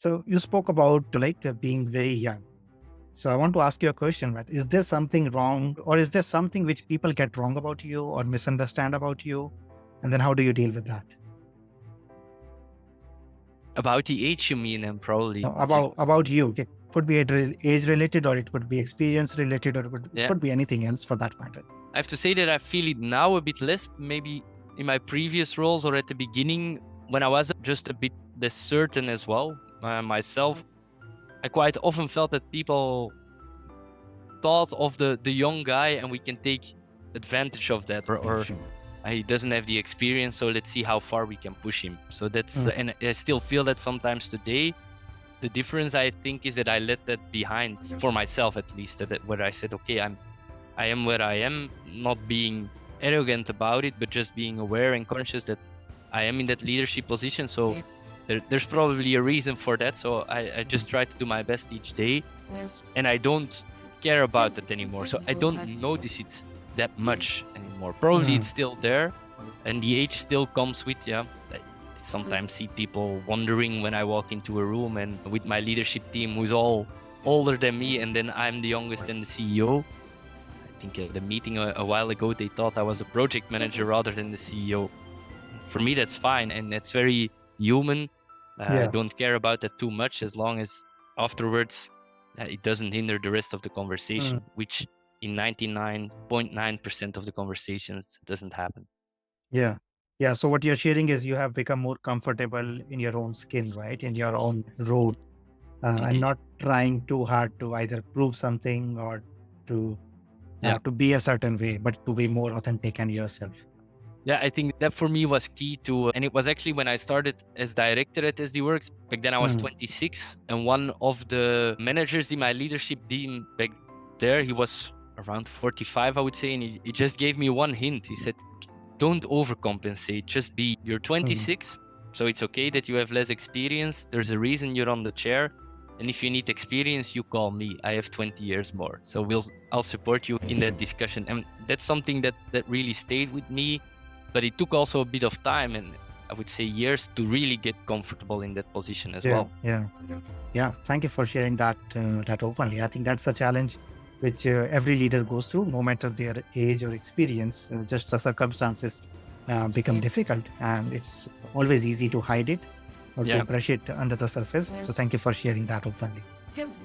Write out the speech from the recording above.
So you spoke about being very young. So I want to ask you a question, right? Is there something wrong, or is there something which people get wrong about you or misunderstand about you? And then how do you deal with that? About the age, you mean, and probably No, about you. It could be age related, or it could be experience related, or it could be anything else for that matter. I have to say that I feel it now a bit less, maybe in my previous roles or at the beginning when I was just a bit less certain as well myself. I quite often felt that people thought of the young guy and we can take advantage of that, or he doesn't have the experience, so let's see how far we can push him. So that's and I still feel that sometimes today. The difference, I think, is that I let that behind for myself, at least, that where I said, okay, I am where I am, not being arrogant about it, but just being aware and conscious that I am in that leadership position. So there's probably a reason for that. So I just try to do my best each day, and I don't care about that anymore. So I don't notice it that much anymore. Probably it's still there, and the age still comes with, I sometimes see people wondering when I walk into a room and with my leadership team who's all older than me, and then I'm the youngest and the CEO. I think at the meeting a while ago, they thought I was the project manager rather than the CEO. For me, that's fine, and that's very human. I don't care about that too much, as long as afterwards it doesn't hinder the rest of the conversation, which in 99.9% of the conversations doesn't happen. Yeah. So what you're sharing is you have become more comfortable in your own skin, right? In your own role, and not trying too hard to either prove something or to be a certain way, but to be more authentic and yourself. Yeah, I think that for me was key to, and it was actually when I started as director at SD Works. Back then I was 26, and one of the managers in my leadership team back there, he was around 45, I would say, and he just gave me one hint. He said, don't overcompensate, just be, you're 26, so it's okay that you have less experience. There's a reason you're on the chair. And if you need experience, you call me. I have 20 years more. So I'll support you in that discussion. And that's something that really stayed with me. But it took also a bit of time, and I would say years, to really get comfortable in that position as well. Yeah. Thank you for sharing that openly. I think that's a challenge which every leader goes through, no matter their age or experience. Just the circumstances become difficult, and it's always easy to hide it or to brush it under the surface. So thank you for sharing that openly.